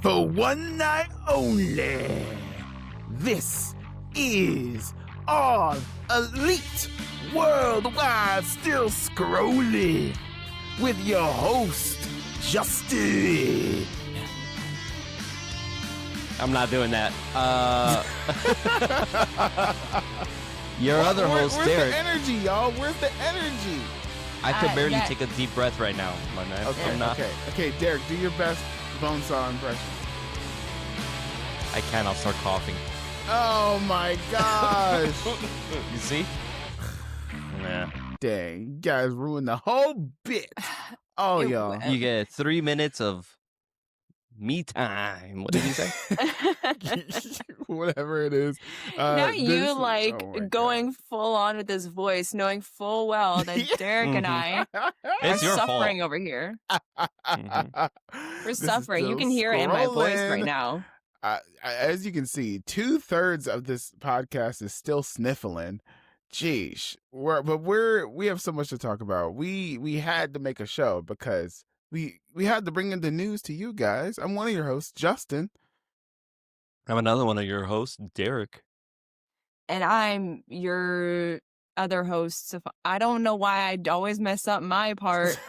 for one night only. This is All Elite Worldwide Still Scrolling with your host, Justin. I'm not doing that. Your other host, where's Derek. Where's the energy, y'all? Where's the energy? I could barely take a deep breath right now, my man. Okay, Derek, do your best Bonesaw impression. I can't. I'll start coughing. Oh my gosh. You see? Nah. Dang, you guys ruined the whole bit. Oh, y'all. You get 3 minutes of me time. What did he say? Whatever it is. Now you going full on with this voice, knowing full well that Derek and I It's are your suffering fault. over here. Mm-hmm. We're suffering. You can hear it in my voice right now. As you can see, 2/3 of this podcast is still sniffling. Jeez, we have so much to talk about. We had to make a show because we had to bring in the news to you guys. I'm one of your hosts, Justin. I'm another one of your hosts, Derek. And I'm your other host. I don't know why I always mess up my part.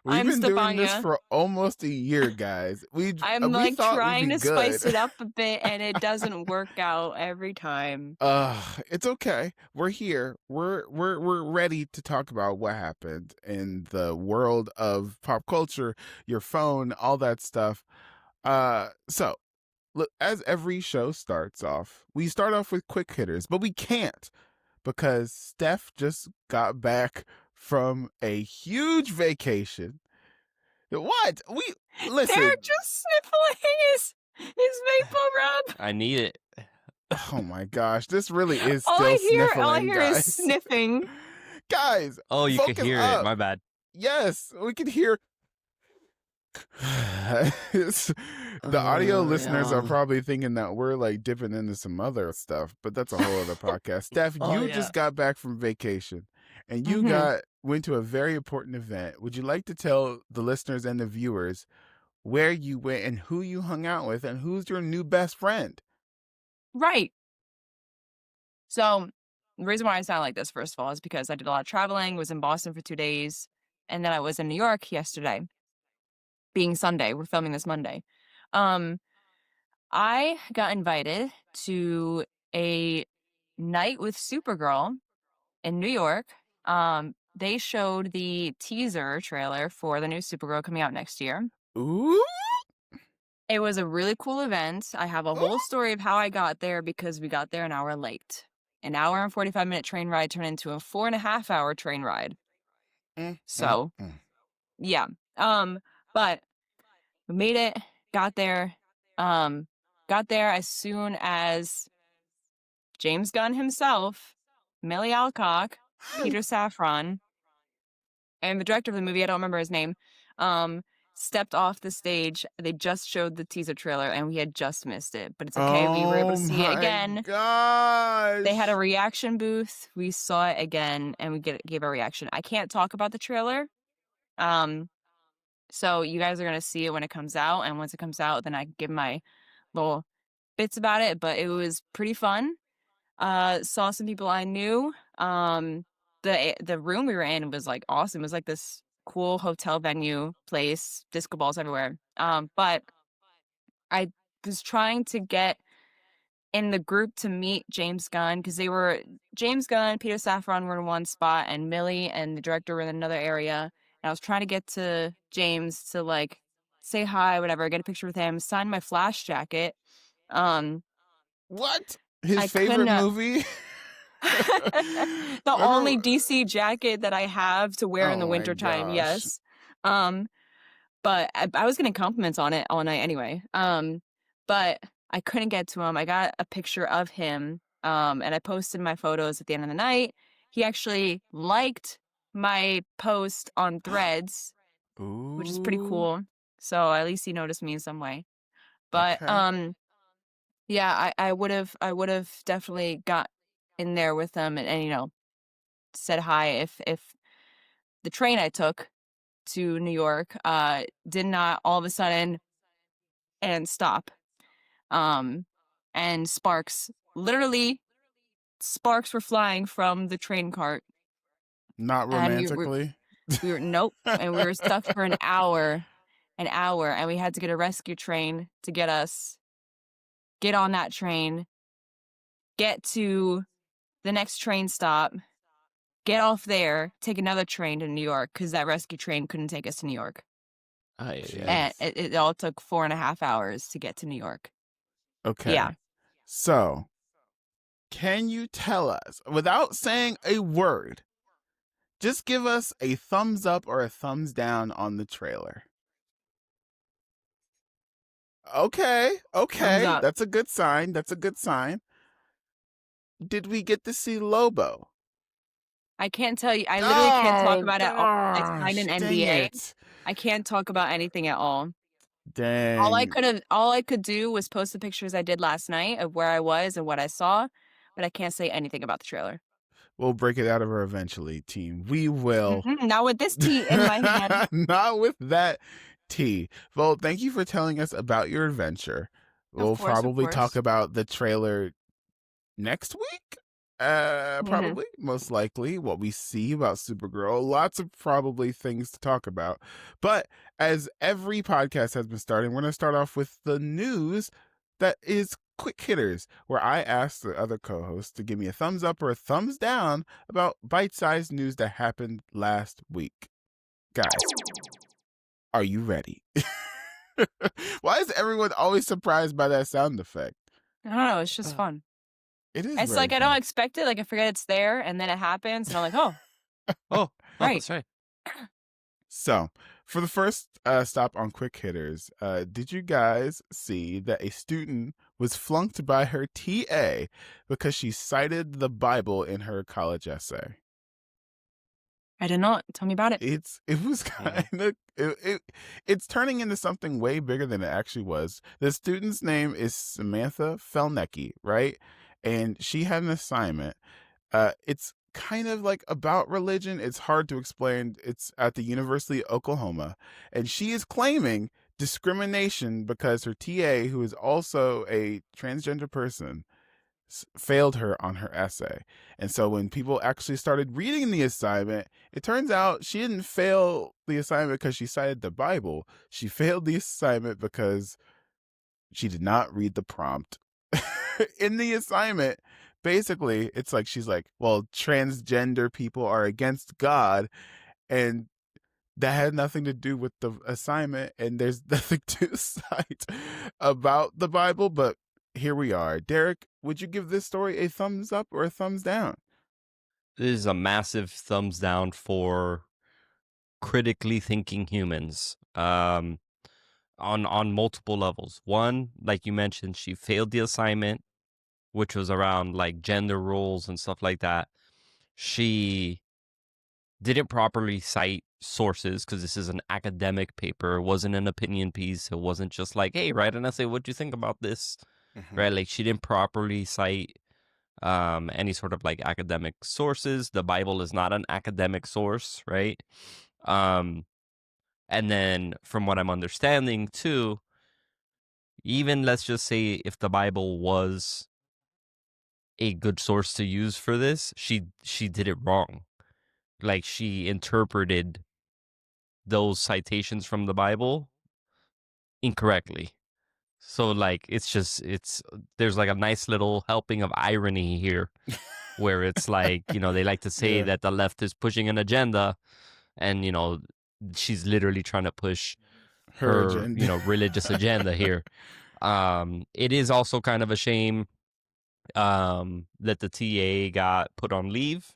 We've I'm been doing Stefania. this for almost a year, guys. I'm like trying to good. spice it up a bit, and it doesn't work out every time. It's okay. We're here. We're ready to talk about what happened in the world of pop culture, your phone, all that stuff. So look, as every show starts off, we start off with quick hitters, but we can't because Steph just got back from a huge vacation. What? Listen. They're just sniffling his maple rub. I need it. Oh my gosh, this really is still sniffling. All I hear guys. is sniffing. Guys, oh, you can hear it. My bad. Yes, we can hear. The audio listeners are probably thinking that we're like dipping into some other stuff, but that's a whole other podcast. Steph, you just got back from vacation, and you went to a very important event. Would you like to tell the listeners and the viewers where you went and who you hung out with and who's your new best friend? Right. So the reason why I sound like this, first of all, is because I did a lot of traveling, was in Boston for 2 days, and then I was in New York yesterday, being Sunday. We're filming this Monday. I got invited to a night with Supergirl in New York. They showed the teaser trailer for the new Supergirl coming out next year. Ooh. It was a really cool event. I have a whole story of how I got there because we got there an hour late. An hour and 45-minute train ride turned into a 4.5-hour train ride. So, yeah. But we made it, got there as soon as James Gunn himself, Millie Alcock, Peter Safran, and the director of the movie, I don't remember his name, stepped off the stage. They just showed the teaser trailer, and we had just missed it. But it's okay. We were able to see it again. Gosh. They had a reaction booth. We saw it again, and we gave a reaction. I can't talk about the trailer. So you guys are going to see it when it comes out. And once it comes out, then I give my little bits about it. But it was pretty fun. Saw some people I knew. The room we were in was like awesome. It was like this cool hotel venue place, disco balls everywhere. But I was trying to get in the group to meet James Gunn because James Gunn, Peter Safran were in one spot, and Millie and the director were in another area. And I was trying to get to James to like say hi, whatever, get a picture with him, sign my Flash jacket. What? His favorite movie? The only DC jacket that I have to wear in the wintertime, yes. But I was getting compliments on it all night anyway. But I couldn't get to him. I got a picture of him, and I posted my photos at the end of the night. He actually liked my post on Threads, which is pretty cool. So at least he noticed me in some way. But yeah, I would have definitely got in there with them and said hi if the train I took to New York did not all of a sudden and stop. And sparks were flying from the train cart. Not And romantically. nope. And we were stuck for an hour, and we had to get a rescue train to get on that train, get to the next train stop, get off there, take another train to New York because that rescue train couldn't take us to New York. And it all took 4.5 hours to get to New York. Okay. Yeah. So, can you tell us, without saying a word, just give us a thumbs up or a thumbs down on the trailer? Okay. Thumbs up. That's a good sign. Did we get to see Lobo? I can't tell you. I literally can't talk about it. I gosh, signed an dang NDA. it. I can't talk about anything at all. Dang. All I could do was post the pictures I did last night of where I was and what I saw, but I can't say anything about the trailer. We'll break it out of her eventually, team. We will. Not with this tea in my hand. Not with that tea. Well, thank you for telling us about your adventure. We'll probably talk about the trailer next week. Probably, most likely, what we see about Supergirl. Lots of probably things to talk about. But as every podcast has been starting, we're going to start off with the news that is quick hitters, where I ask the other co-hosts to give me a thumbs up or a thumbs down about bite-sized news that happened last week. Guys, are you ready? Why is everyone always surprised by that sound effect? I don't know. It's just fun. It is. It's like I don't expect it. Like I forget it's there, and then it happens, and I'm like, oh, right. That's right. So, for the first stop on quick hitters, did you guys see that a student was flunked by her TA because she cited the Bible in her college essay? I did not. Tell me about it. It was kind of it's turning into something way bigger than it actually was. The student's name is Samantha Felnecki, right? And she had an assignment. It's kind of like about religion. It's hard to explain. It's at the University of Oklahoma, and she is claiming discrimination because her TA, who is also a transgender person, failed her on her essay. And so when people actually started reading the assignment, it turns out she didn't fail the assignment because she cited the Bible. She failed the assignment because she did not read the prompt. In the assignment, basically, it's like she's like, well, transgender people are against God, and that had nothing to do with the assignment, and there's nothing to cite about the Bible, but here we are. Derek, would you give this story a thumbs up or a thumbs down? This is a massive thumbs down for critically thinking humans. On multiple levels. One, like you mentioned, she failed the assignment, which was around like gender roles and stuff like that. She didn't properly cite sources because this is an academic paper. It wasn't an opinion piece. It wasn't just like, hey, write an essay. What do you think about this? Right? Like she didn't properly cite any sort of like academic sources. The Bible is not an academic source, right? And then from what I'm understanding too, even let's just say if the Bible was a good source to use for this, she did it wrong. Like she interpreted those citations from the Bible incorrectly. So like there's like a nice little helping of irony here where it's like, they like to say that the left is pushing an agenda, and she's literally trying to push her agenda. religious agenda here. It is also kind of a shame that the TA got put on leave,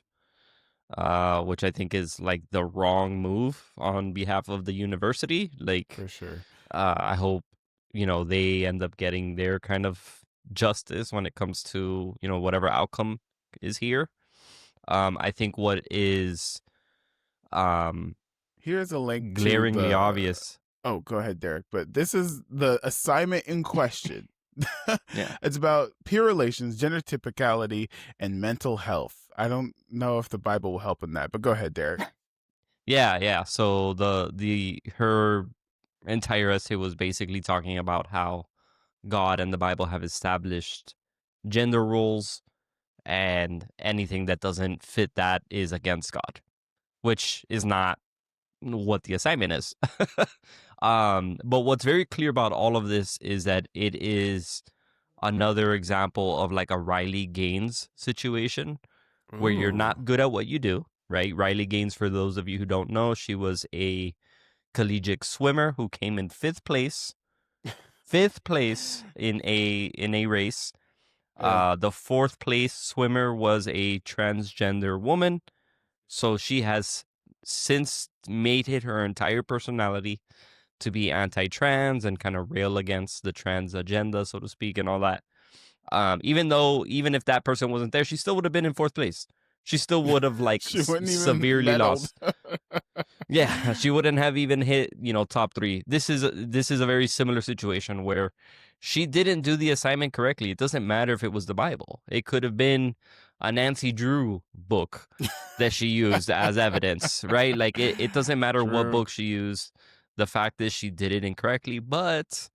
which I think is like the wrong move on behalf of the university. Like, for sure. I hope they end up getting their kind of justice when it comes to whatever outcome is here. I think what is here's a link glaringly obvious. Oh, go ahead, Derek. But this is the assignment in question. Yeah. It's about peer relations, gender typicality, and mental health. I don't know if the Bible will help in that, but go ahead, Derek. Yeah. So her entire essay was basically talking about how God and the Bible have established gender roles, and anything that doesn't fit that is against God, which is not what the assignment is. But what's very clear about all of this is that it is another example of like a Riley Gaines situation where you're Ooh. not good at what you do, right? Riley Gaines, for those of you who don't know, she was a collegiate swimmer who came in fifth place in a race. Yeah. The fourth place swimmer was a transgender woman. So she has since made it her entire personality to be anti-trans and kind of rail against the trans agenda, so to speak, and all that. Even if that person wasn't there, she still would have been in fourth place. She still would have like She wouldn't even severely meddled. lost. Yeah, she wouldn't have even hit, top 3. This is a very similar situation where she didn't do the assignment correctly. It doesn't matter if it was the Bible. It could have been a Nancy Drew book that she used as evidence, right? Like it doesn't matter what True. book she used. The fact is she did it incorrectly, but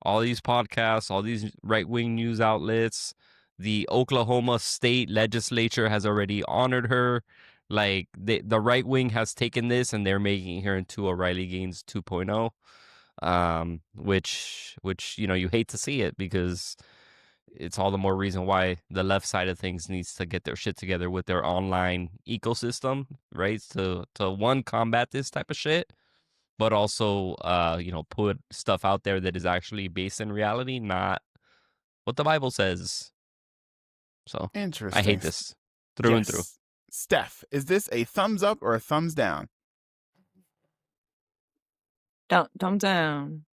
all these podcasts, all these right-wing news outlets, the Oklahoma state legislature has already honored her. Like the right wing has taken this and they're making her into a Riley Gaines 2.0, which you hate to see it because it's all the more reason why the left side of things needs to get their shit together with their online ecosystem, right? To one, combat this type of shit, but also put stuff out there that is actually based in reality, not what the Bible says. So I Interesting. hate this through and through. Yes. Steph, is this a thumbs up or a thumbs down? Thumb down.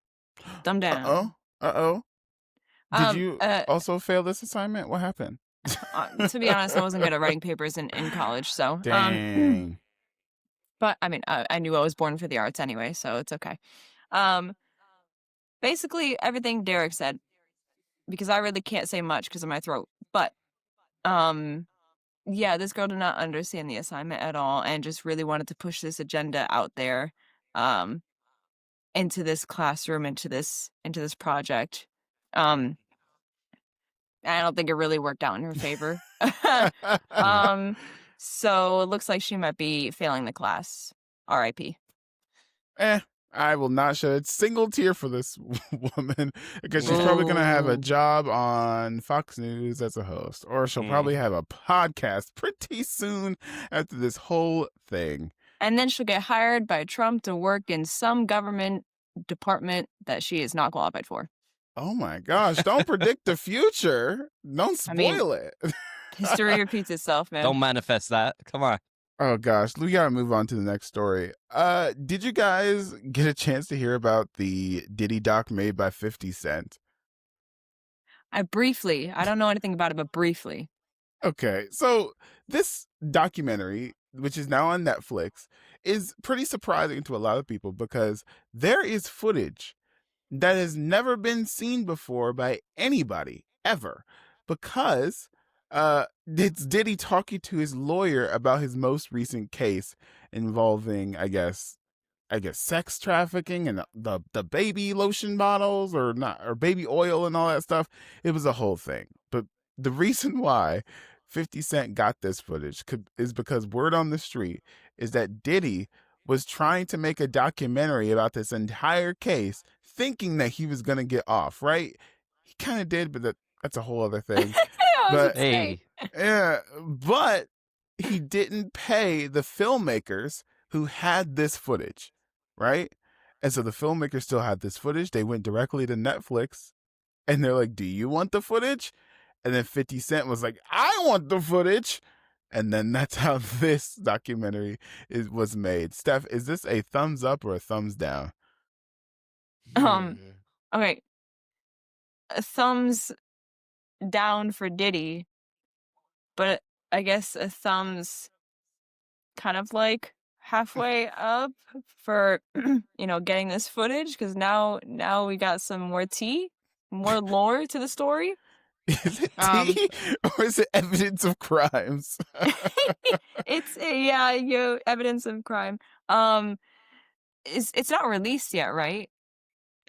Thumb down. Uh-oh. Uh-oh. Did you Uh, also fail this assignment? What happened? to be honest, I wasn't good at writing papers in college, so Dang. but I mean, I knew I was born for the arts anyway, so it's okay. Basically everything Derek said, because I really can't say much because of my throat. But yeah, this girl did not understand the assignment at all and just really wanted to push this agenda out there into this classroom, into this project. I don't think it really worked out in her favor. So it looks like she might be failing the class. R.I.P. I will not shed a single tear for this woman because she's probably going to have a Ooh. job on Fox News as a host, or she'll probably have a podcast pretty soon after this whole thing. And then she'll get hired by Trump to work in some government department that she is not qualified for. Oh my gosh, don't predict the future. Don't spoil it. History repeats itself, man. Don't manifest that. Come on. Oh gosh, we gotta move on to the next story. Did you guys get a chance to hear about the Diddy doc made by 50 Cent? I don't know anything about it, but briefly. Okay, so this documentary, which is now on Netflix, is pretty surprising to a lot of people because there is footage that has never been seen before by anybody ever, because it's Diddy talking to his lawyer about his most recent case involving, I guess sex trafficking and the baby lotion bottles or not, or baby oil and all that stuff. It was a whole thing. But the reason why 50 Cent got this footage is because word on the street is that Diddy was trying to make a documentary about this entire case, thinking that he was going to get off, right? He kind of did, but that's a whole other thing. But Hey, yeah, but he didn't pay the filmmakers who had this footage, right? And so the filmmakers still had this footage. They went directly to Netflix and they're like, "Do you want the footage?" And then 50 Cent was like, "I want the footage." And then that's how this documentary was made. Steph, is this a thumbs up or a thumbs down? Okay. A thumbs down for Diddy, but I guess a thumbs kind of like halfway up for getting this footage, because now we got some more tea, more lore to the story. Is it tea or is it evidence of crimes? It's evidence of crime. It's not released yet, right?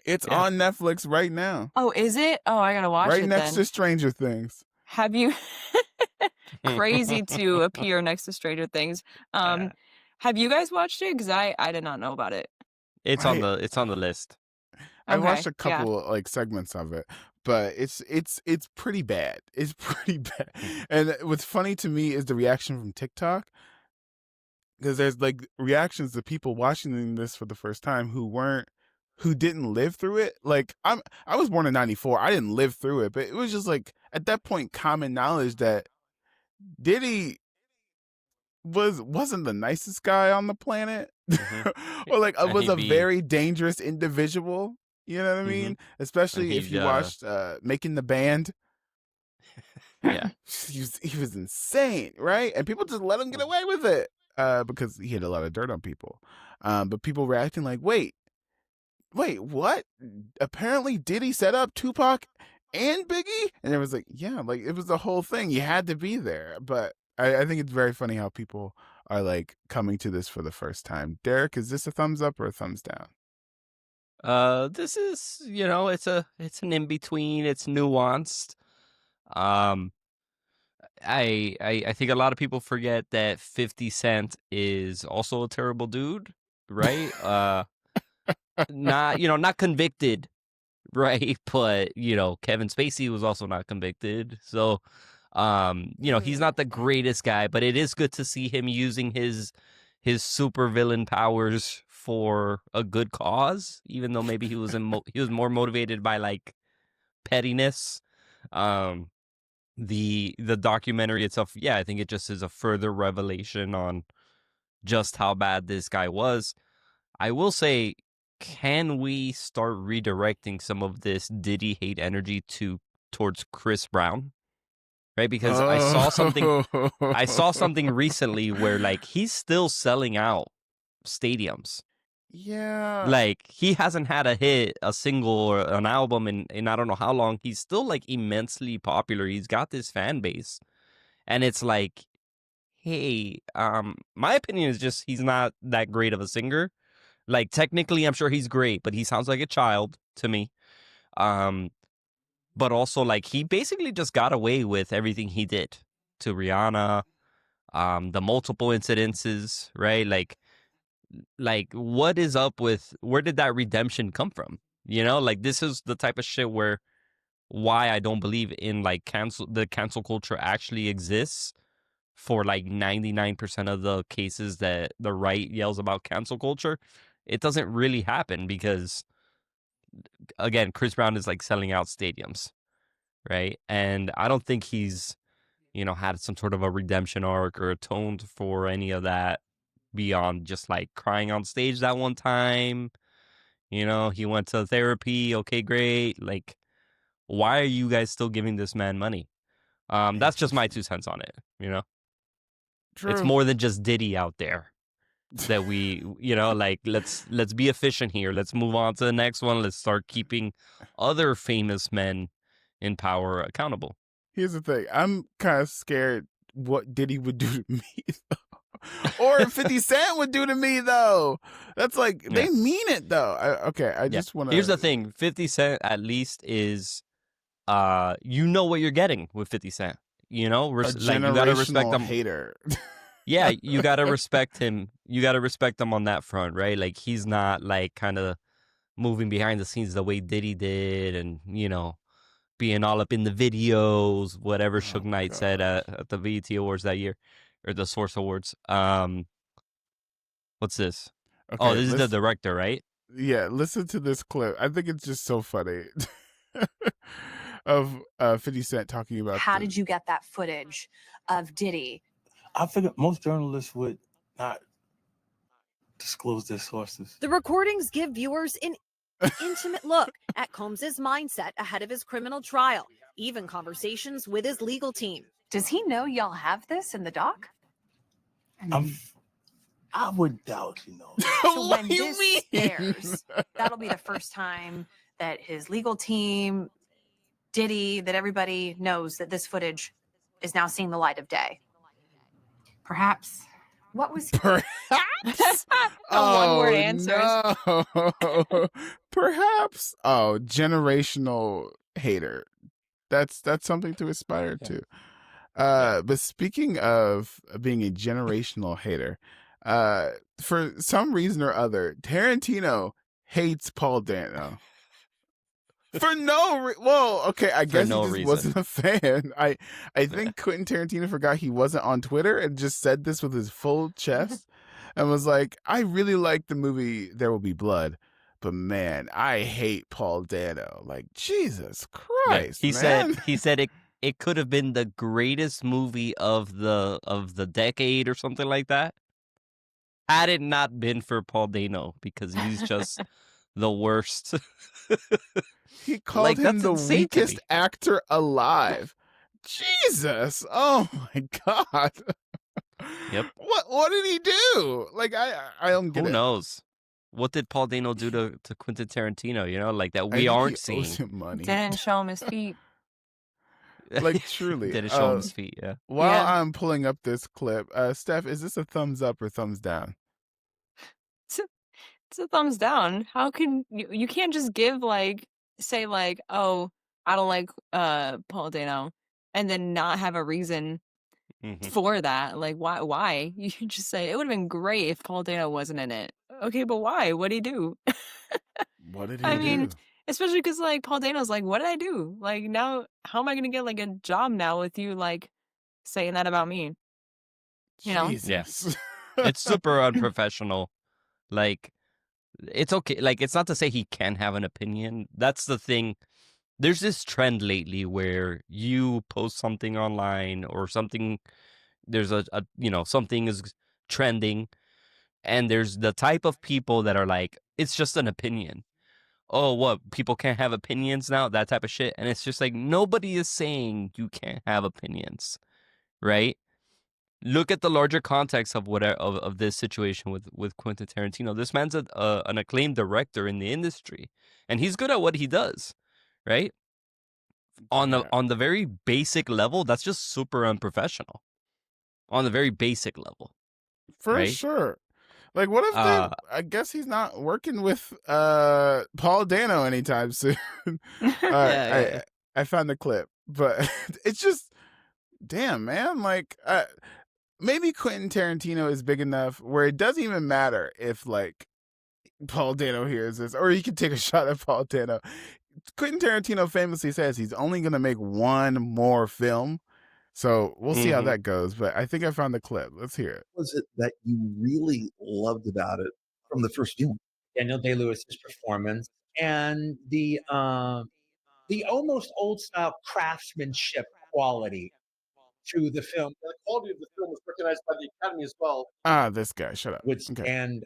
It's Yeah. on Netflix right now. Oh, is it? Oh, I gotta watch Right it next then. to Stranger Things. Have you crazy to appear next to Stranger Things? Have you guys watched it? Because I did not know about it. It's on the list. I watched Okay, a couple like segments of it, but it's pretty bad. It's pretty bad. And what's funny to me is the reaction from TikTok, because there's like reactions to people watching this for the first time who didn't live through it. Like I was born in '94. I didn't live through it, but it was just like at that point common knowledge that Diddy wasn't the nicest guy on the planet, or like And was he'd a be very dangerous individual. You know what I mean? and Especially if he'd you watched Making the Band. yeah. He was insane, right? And people just let him get away with it because he had a lot of dirt on people. But people were acting like, wait, what? Apparently Diddy set up Tupac and Biggie? And it was like, yeah, like it was the whole thing. You had to be there. But I think it's very funny how people are like coming to this for the first time. Derek, is this a thumbs up or a thumbs down? This is, it's an in between. It's nuanced. Um, I think a lot of people forget that 50 Cent is also a terrible dude, right? Not convicted, right? But Kevin Spacey was also not convicted, so he's not the greatest guy. But it is good to see him using his supervillain powers for a good cause, even though maybe he was he was more motivated by like pettiness. The documentary itself, yeah, I think it just is a further revelation on just how bad this guy was. I will say, can we start redirecting some of this Diddy hate energy towards Chris Brown? Right? Because I saw something recently where like he's still selling out stadiums. Yeah. Like he hasn't had a single or an album in I don't know how long. He's still like immensely popular. He's got this fan base. And it's like, hey, my opinion is just he's not that great of a singer. Like technically I'm sure he's great, but he sounds like a child to me. But also like he basically just got away with everything he did to Rihanna, the multiple incidences, right? Like what is up with, where did that redemption come from? Like this is the type of shit where why I don't believe in like the cancel culture actually exists for like 99% of the cases that the right yells about cancel culture. It doesn't really happen because again, Chris Brown is like selling out stadiums, right? And I don't think he's, had some sort of a redemption arc or atoned for any of that beyond just like crying on stage that one time. He went to therapy. Okay, great. Like, why are you guys still giving this man money? That's just my 2 cents on it. It's True. more than just Diddy out there that we, like, let's be efficient here. Let's move on to the next one. Let's start keeping other famous men in power accountable. Here's the thing. I'm kind of scared what Diddy would do to me, or 50 Cent would do to me, though. That's like, they mean it, though. I just want to... Here's the thing. 50 Cent at least is, you know what you're getting with 50 Cent. a you gotta respect him. Hater. Yeah, you gotta respect him. You gotta respect him on that front, right? Like he's not like kind of moving behind the scenes the way Diddy did, and being all up in the videos, whatever Suge Knight said at the BET Awards that year, or the Source Awards. What's this? Okay, this is the director, right? Yeah, listen to this clip. I think it's just so funny of 50 Cent talking about how did you get that footage of Diddy? I figured most journalists would not disclose their sources. The recordings give viewers an intimate look at Combs's mindset ahead of his criminal trial, even conversations with his legal team. Does he know y'all have this in the doc? I would doubt, So What when do you this mean? airs, that'll be the first time that his legal team, Diddy, that everybody knows that this footage is now seeing the light of day. Perhaps. What was Perhaps? One-word answers. No. Perhaps. Oh, generational hater. That's something to aspire to. But speaking of being a generational hater, for some reason or other, Tarantino hates Paul Dano. For no well, okay, I For guess he no just reason. wasn't a fan. I think Quentin Tarantino forgot he wasn't on Twitter and just said this with his full chest and was like, I really like the movie There Will Be Blood, but man, I hate Paul Dano. Like, Jesus Yeah, Christ, he man. said it could have been the greatest movie of the decade or something like that, had it not been for Paul Dano, because he's just the worst. He called Like, him that's the insane to weakest me. actor alive. Jesus. Oh my God. Yep. What did he do? Like, I don't get Who it. knows? What did Paul Dano do to Quentin Tarantino? You know, like that I we think aren't he owes seeing. him money. Didn't show him his feet. Like, truly. Did it show him his feet? Yeah. While Yeah. I'm pulling up this clip, Steph, is this a thumbs up or thumbs down? It's a thumbs down. How can you can't just give say oh, I don't like Paul Dano and then not have a reason Mhm. for that. Like why? You should just say it would have been great if Paul Dano wasn't in it. Okay, but why? What'd he do? What did he I do? mean, especially because like Paul Dano's like, what did I do? Like now how am I gonna get like a job now with you like saying that about me? You know? Jesus. It's super unprofessional. Like, it's okay. Like, it's not to say he can have an opinion. That's the thing. There's this trend lately where you post something online or something, there's a something is trending, and there's the type of people that are like, it's just an opinion. Oh, what? People can't have opinions now? That type of shit. And it's just like, nobody is saying you can't have opinions, right? Look at the larger context of whatever of this situation with Quentin Tarantino. This man's an acclaimed director in the industry, and he's good at what he does, right? Yeah. On the very basic level, that's just super unprofessional. On the very basic level, For right? sure. Like, what if they? I guess he's not working with Paul Dano anytime soon. Yeah. I found the clip, but it's just damn, man. Like, maybe Quentin Tarantino is big enough where it doesn't even matter if like Paul Dano hears this, or he can take a shot at Paul Dano. Quentin Tarantino famously says he's only going to make one more film. So we'll see how Mhm. that goes. But I think I found the clip. Let's hear it. Was it that you really loved about it from the first viewing? Daniel Day-Lewis's performance and the almost old style craftsmanship quality to the film The quality of the film was recognized by the Academy as well. This guy, shut up. would Okay. stand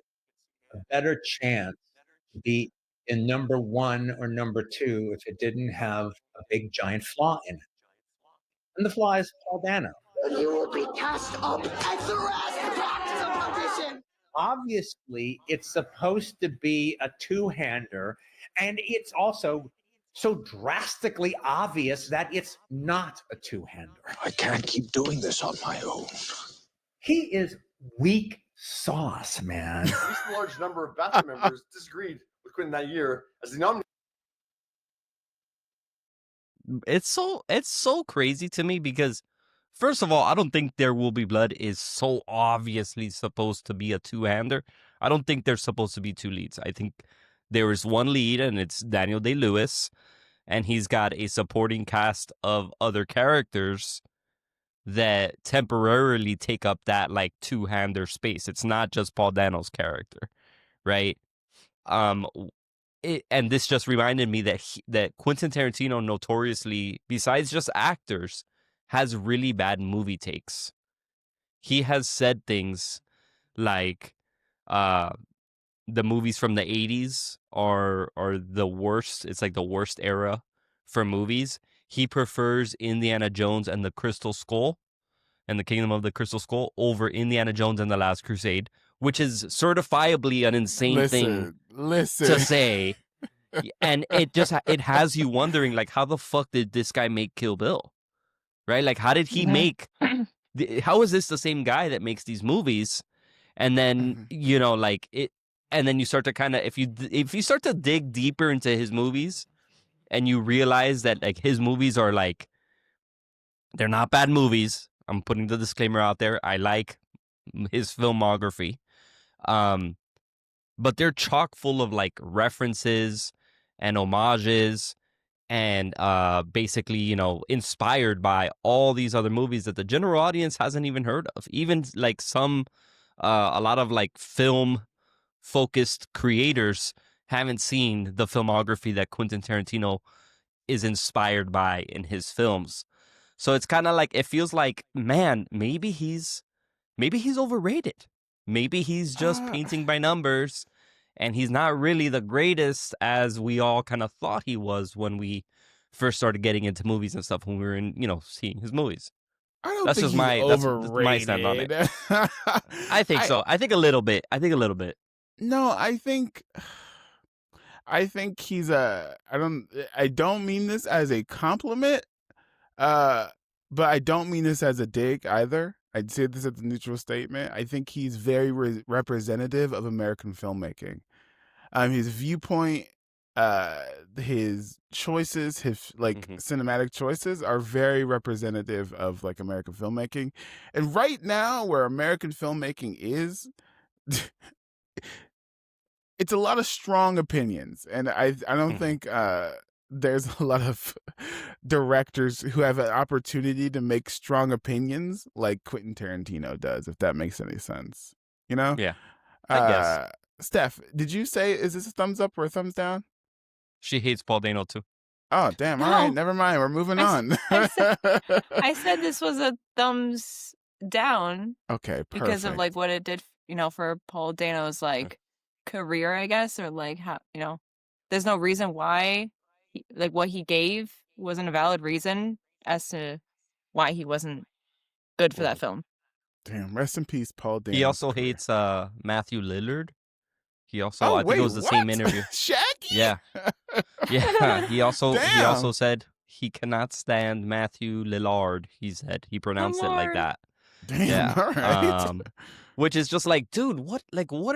a better chance to be in number 1 or number 2 if it didn't have a big giant flaw in it. And the flaw is Paul Dano. You will be cast up and thrust back to the audition. Obviously, it's supposed to be a two-hander, and it's also so drastically obvious that it's not a two-hander. I can't keep doing this on my own. He is weak sauce, man. At least a large number of BAFTA members disagreed with Quentin that year as the nominee. It's so crazy to me because, first of all, I don't think There Will Be Blood is so obviously supposed to be a two-hander. I don't think there's supposed to be two leads. I think there is one lead, and it's Daniel Day-Lewis, and he's got a supporting cast of other characters that temporarily take up that like two-hander space. It's not just Paul Dano's character, right? And this just reminded me that Quentin Tarantino notoriously, besides just actors, has really bad movie takes. He has said things like the movies from the 80s are the worst. It's like the worst era for movies. He prefers Indiana Jones and the Crystal Skull and the Kingdom of the Crystal Skull over Indiana Jones and the Last Crusade, which is certifiably an insane thing Listen. to say. And it has you wondering, like, how the fuck did this guy make Kill Bill? Right? Like, how did he make how is this the same guy that makes these movies? And then, like, and then you start to kind of if you start to dig deeper into his movies, and you realize that like his movies are like they're not bad movies. I'm putting the disclaimer out there. I like his filmography, but they're chock full of like references and homages and basically, you know, inspired by all these other movies that the general audience hasn't even heard of. Even like a lot of like film focused creators haven't seen the filmography that Quentin Tarantino is inspired by in his films. So it's kind of like, it feels like, man, maybe he's overrated. Maybe he's just painting by numbers, and he's not really the greatest as we all kind of thought he was when we first started getting into movies and stuff, when we were in, you know, seeing his movies. I don't That's think just he's that's overrated. my stand on it. I think so. I think a little bit. No, I think he's I don't mean this as a compliment, but I don't mean this as a dig either. I'd say this as a neutral statement. I think he's very representative of American filmmaking. His viewpoint, his choices, his like cinematic choices are very representative of like American filmmaking. And right now, where American filmmaking is, it's a lot of strong opinions, and I don't think there's a lot of directors who have an opportunity to make strong opinions like Quentin Tarantino does, if that makes any sense. You know? Yeah, I guess. Steph, did you say, is this a thumbs up or a thumbs down? She hates Paul Dano too. Oh, damn. All right, never mind. We're moving on. I said this was a thumbs down. Okay, perfect. Because of like what it did, you know, for Paul Dano's like career, I guess, or like how, you know, there's no reason why, like what he gave wasn't a valid reason as to why he wasn't good for that film. Damn, rest in peace, Paul Dano. He also hates Matthew Lillard. He also, I think it was the same interview. Shaggy? Yeah. Yeah. He also said he cannot stand Matthew Lillard. He said he pronounced it like that. Damn, yeah. all right. Which is just like, dude, what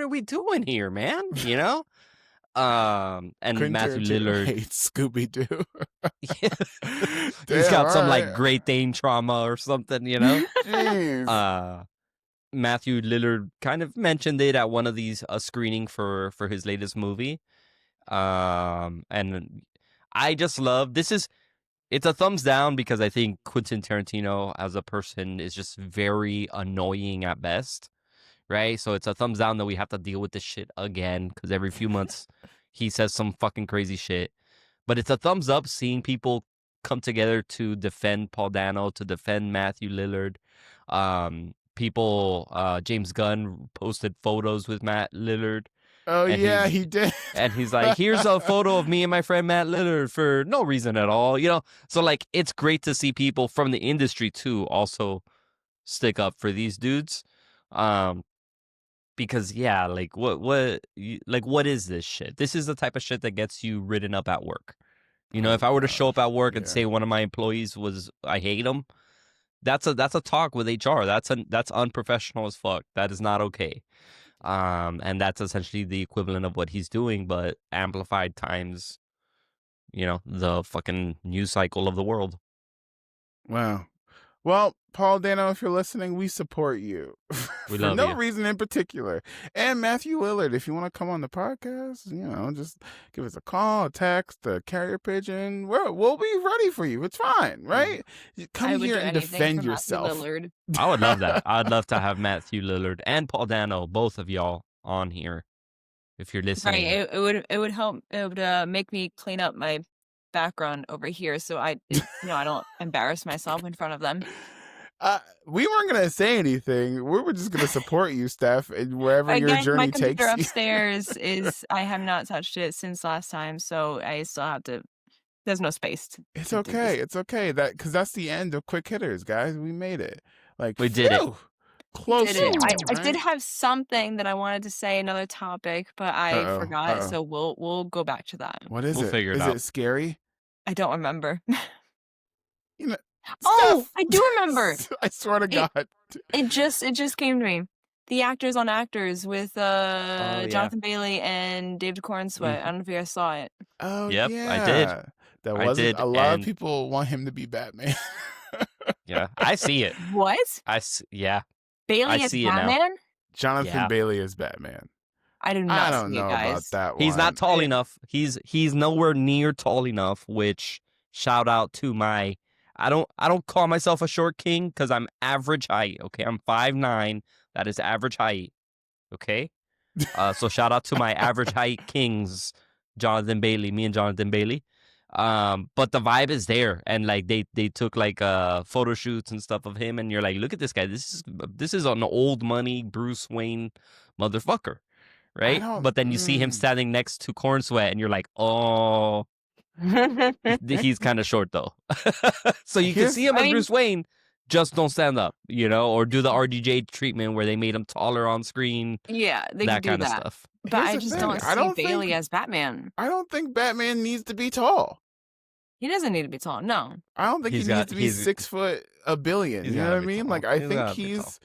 are we doing here, man? You know? And Quentin Matthew Tarantino Lillard hates Scooby-Doo. He's got some like Great Dane trauma or something, you know? Jeez. Matthew Lillard kind of mentioned it at one of these screening for his latest movie. And I just love it's a thumbs down because I think Quentin Tarantino as a person is just very annoying at best, right? So it's a thumbs down that we have to deal with this shit again because every few months he says some fucking crazy shit. But it's a thumbs up seeing people come together to defend Paul Dano, to defend Matthew Lillard. James Gunn posted photos with Matt Lillard. Oh, yeah, he did. And he's like, here's a photo of me and my friend Matt Lillard for no reason at all, you know? So, like, it's great to see people from the industry, too, also stick up for these dudes. Because, yeah, like, what is this shit? This is the type of shit that gets you written up at work. You know, if I were to show up at work and say one of my employees I hate him, that's a talk with HR. That's unprofessional as fuck. That is not okay. And that's essentially the equivalent of what he's doing, but amplified times, you know, the fucking news cycle of the world. Wow. Well, Paul Dano, if you're listening, we support you We for love no you. reason in particular. And Matthew Lillard, if you want to come on the podcast, you know, just give us a call, a text, a carrier pigeon. We'll be ready for you. It's fine, right? You come here and defend yourself. I would love that. I'd love to have Matthew Lillard and Paul Dano, both of y'all, on here if you're listening. Right. It would help. It would make me clean up my background over here so I don't embarrass myself in front of them. We weren't gonna say anything. We were just gonna support you, Steph, and wherever your journey my takes computer you. upstairs is I have not touched it since last time, so I still have to. There's no space. It's okay. It's okay. Because that's the end of Quick Hitters, guys. We made it. Like we did it. Close. I did have something that I wanted to say, another topic, but I forgot. So we'll go back to that. What is We'll it? figure it is out. it scary? I don't remember. You know. Oh, Steph! I do remember. I swear to God. It just came to me. The Actors on Actors with yeah. Jonathan Bailey and David Cornsweet. I don't know if you guys saw it. Oh Yep, yeah, I did. That I wasn't did, a lot of and people want him to be Batman. yeah, I see it. What? Yeah, I Bailey as see it now. Batman? Jonathan Yeah. Bailey is Batman. I do I not don't see it, know about guys. that He's one. not tall enough. He's nowhere near tall enough. Which shout out to my. I don't call myself a short king because I'm average height. Okay, I'm 5'9". That is average height. Okay, so shout out to my average height kings, Jonathan Bailey. Me and Jonathan Bailey. But the vibe is there, and like they took like photo shoots and stuff of him, and you're like, look at this guy. This is an old money Bruce Wayne motherfucker. I Right? don't. But then you see him standing next to Cornsweat, and you're like, oh, he's kind of short, though. So you can Here's- see him I as mean- Bruce Wayne, just don't stand up, or do the RDJ treatment where they made him taller on screen, Yeah, they that could do kind of that. stuff. But I Here's the just thing, don't I see don't Bailey think- as Batman. I don't think Batman needs to be tall. He doesn't need to be tall. No. I don't think He's he got- needs to be he's- 6 foot a billion. he's You know gotta what I be mean? tall. Like I He's think gotta be tall. he's,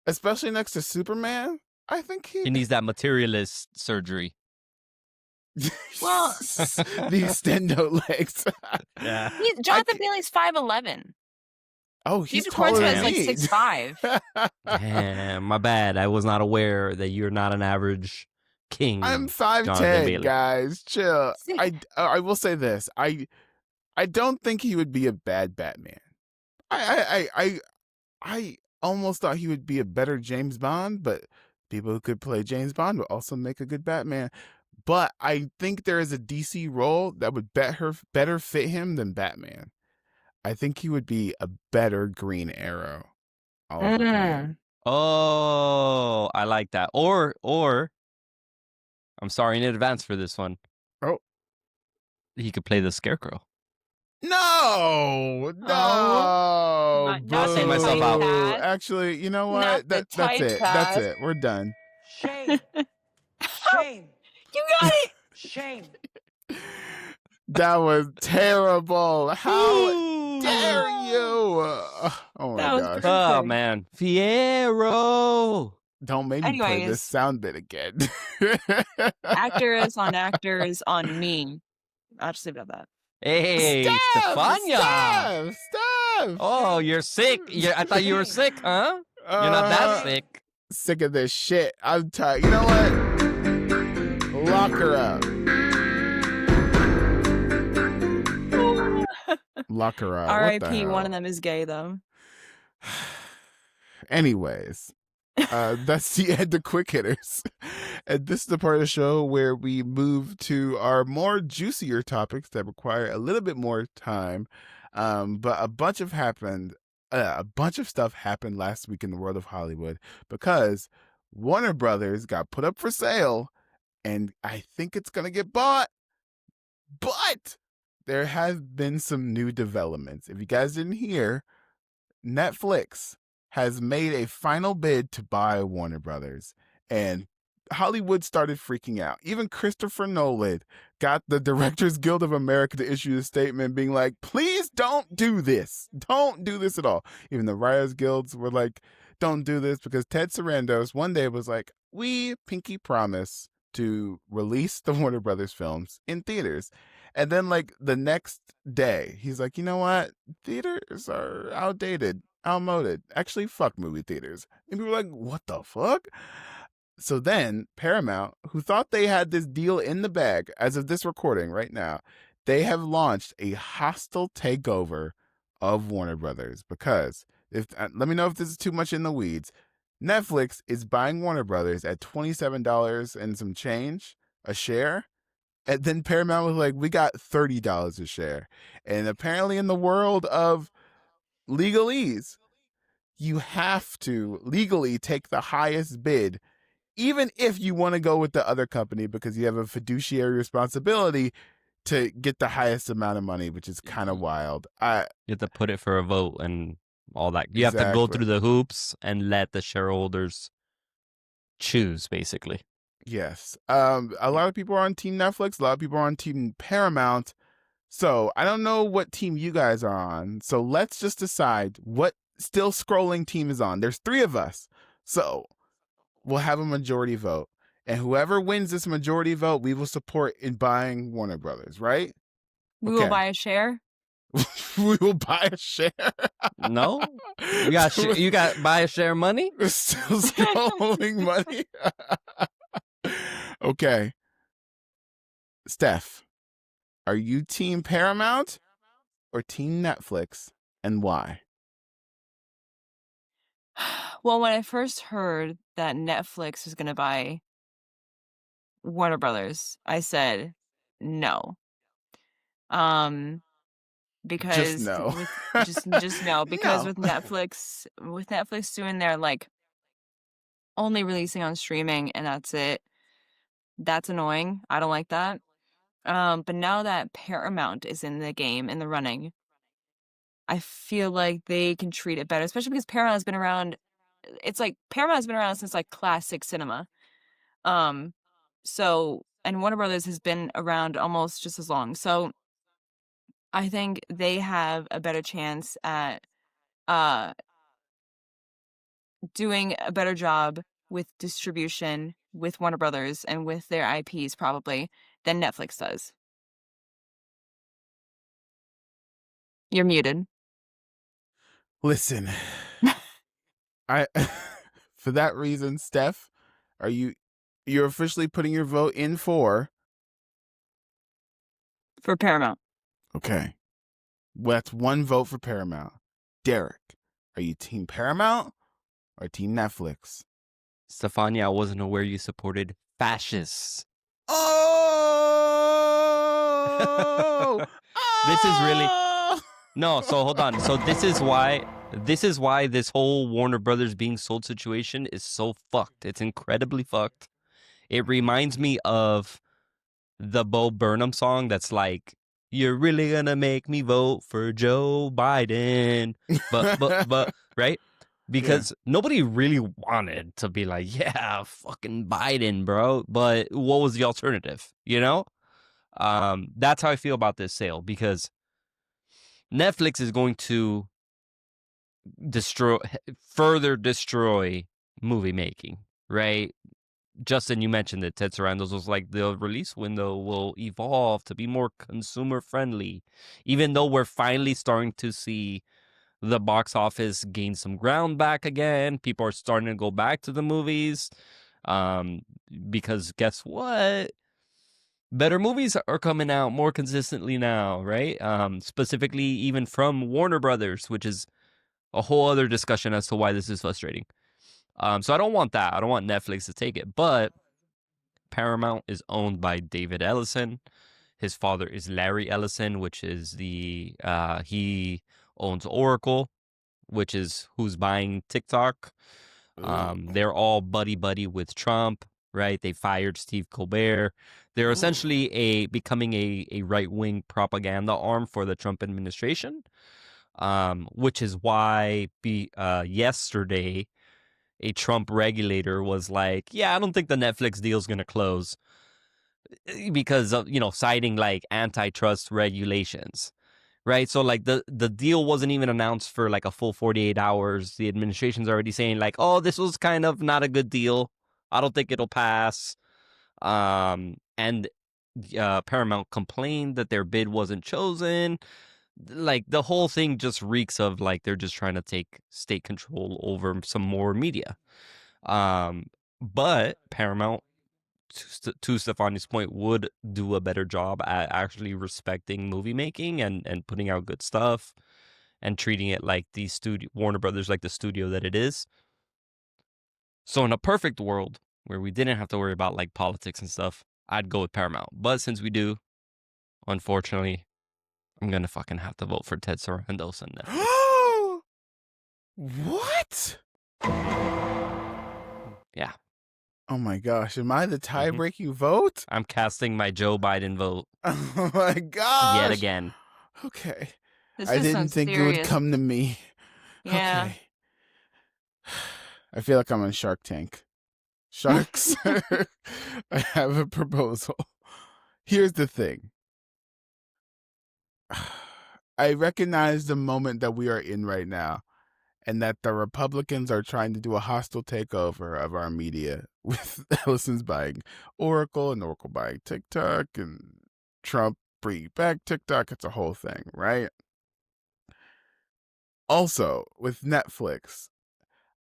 especially next to Superman. I think He needs that materialist surgery. Well- the extendo legs. Yeah. Jonathan Bailey's 5'11". Oh, he's David taller Cornsweat's than like me. 6'5". Damn, my bad. I was not aware that you're not an average king. I'm Jonathan 5'10", Bailey. guys. Chill. I will say this. I don't think he would be a bad Batman. I almost thought he would be a better James Bond, but people who could play James Bond would also make a good Batman. But I think there is a DC role that would better fit him than Batman. I think he would be a better Green Arrow. Oliver Queen. Oh, I like that. Or I'm sorry in advance for this one. Oh. He could play the Scarecrow. No, not the boo. myself out. Pat. Actually, you know Not what? the That's tight it. That's Pat. it. We're done. Shame. Shame. You got it. Shame. That was terrible. How Ooh. dare you? Oh my That was gosh. perfect. Oh man, Fiero. Don't make me play Anyways. this sound bit again. Actors on actors on me. I'll just leave it at that. Hey, Stefania. Steph. Oh, you're sick. I thought you were sick, huh? You're not that sick. Sick of this shit. I'm tired. You know what? Lock her up. Lock her up. What the R.I.P. hell? One of them is gay though. Anyways, that's the end of Quick Hitters. And this is the part of the show where we move to our more juicier topics that require a little bit more time. But a bunch of stuff happened last week in the world of Hollywood because Warner Brothers got put up for sale, and I think it's gonna get bought. But there have been some new developments. If you guys didn't hear, Netflix has made a final bid to buy Warner Brothers, and Hollywood started freaking out. Even Christopher Nolan got the Directors Guild of America to issue a statement being like, please don't do this. Don't do this at all. Even the Writers Guilds were like, don't do this, because Ted Sarandos one day was like, we pinky promise to release the Warner Brothers films in theaters. And then like the next day, he's like, you know what? Theaters are outdated. Outmoded. Actually, fuck movie theaters. And people were like, what the fuck? So then Paramount, who thought they had this deal in the bag as of this recording right now, they have launched a hostile takeover of Warner Brothers because let me know if this is too much in the weeds. Netflix is buying Warner Brothers at $27 and some change a share. And then Paramount was like, we got $30 a share. And apparently in the world of legalese, you have to legally take the highest bid, even if you want to go with the other company, because you have a fiduciary responsibility to get the highest amount of money, which is kind of wild. You have to put it for a vote and all that. You have to go Exactly. through the hoops and let the shareholders choose, basically. Yes. A lot of people are on Team Netflix. A lot of people are on Team Paramount. So I don't know what team you guys are on. So let's just decide what still scrolling team is on. There's 3 of us. So we'll have a majority vote, and whoever wins this majority vote, we will support in buying Warner Brothers. Right? We will buy a share. We will buy a share. No, you got buy a share money. Still scrolling money. Okay, Steph, are you team Paramount or team Netflix, and why? Well, when I first heard that Netflix was going to buy Warner Brothers, I said no. Because Just no. just no, because No. with Netflix doing their like only releasing on streaming and that's it. That's annoying. I don't like that. But now that Paramount is in the game, in the running, I feel like they can treat it better, especially because Paramount has been around. It's like Paramount has been around since like classic cinema. So and Warner Brothers has been around almost just as long. So I think they have a better chance at uh doing a better job with distribution with Warner Brothers and with their IPs probably than Netflix does. You're muted. Listen, I for that reason, Steph, you're officially putting your vote in for Paramount. Okay. Well, that's one vote for Paramount. Derek, are you team Paramount or team Netflix? Stefania, I wasn't aware you supported fascists. Oh! This is really no. So hold on. So this is why this whole Warner Brothers being sold situation is so fucked. It's incredibly fucked. It reminds me of the Bo Burnham song that's like, "You're really gonna make me vote for Joe Biden," but right? Because nobody really wanted to be like, yeah, fucking Biden, bro. But what was the alternative? You know? That's how I feel about this sale, because Netflix is going to further destroy movie making, right? Justin, you mentioned that Ted Sarandos was like, the release window will evolve to be more consumer friendly, even though we're finally starting to see the box office gain some ground back again. People are starting to go back to the movies, because guess what? Better movies are coming out more consistently now, right? Specifically even from Warner Brothers, which is a whole other discussion as to why this is frustrating. So I don't want that. I don't want Netflix to take it. But Paramount is owned by David Ellison. His father is Larry Ellison, which is he owns Oracle, which is who's buying TikTok. They're all buddy with Trump, right? They fired Steve Colbert. They're essentially becoming a right-wing propaganda arm for the Trump administration, which is why yesterday a Trump regulator was like, yeah, I don't think the Netflix deal is going to close because of, citing like antitrust regulations. Right. So like the deal wasn't even announced for like a full 48 hours. The administration's already saying like, oh, this was kind of not a good deal. I don't think it'll pass. And Paramount complained that their bid wasn't chosen. Like the whole thing just reeks of like they're just trying to take state control over some more media. But Paramount, to Stefani's point, would do a better job at actually respecting movie making and putting out good stuff and treating it like the studio, Warner Brothers, like the studio that it is. So in a perfect world where we didn't have to worry about like politics and stuff, I'd go with Paramount. But since we do, unfortunately, I'm gonna fucking have to vote for Ted Sarandos on Netflix. What? Yeah. Oh my gosh, am I the tie-breaking vote? I'm casting my Joe Biden vote. Oh my gosh. Yet again. Okay. This I is didn't some think it serious. would come to me. Yeah. Okay. I feel like I'm on Shark Tank. Sharks, I have a proposal. Here's the thing. I recognize the moment that we are in right now. and that the Republicans are trying to do a hostile takeover of our media with Ellison's buying Oracle and Oracle buying TikTok and Trump bringing back TikTok. It's a whole thing, right? Also, with Netflix,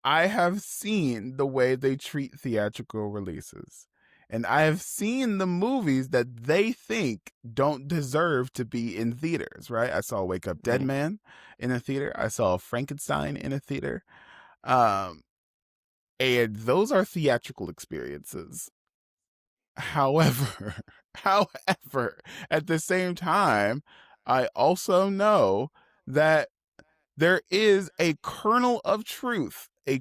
I have seen the way they treat theatrical releases. And I have seen the movies that they think don't deserve to be in theaters, right? I saw Wake Up Dead Man in a theater. I saw Frankenstein in a theater. And those are theatrical experiences. However, at the same time, I also know that there is a kernel of truth in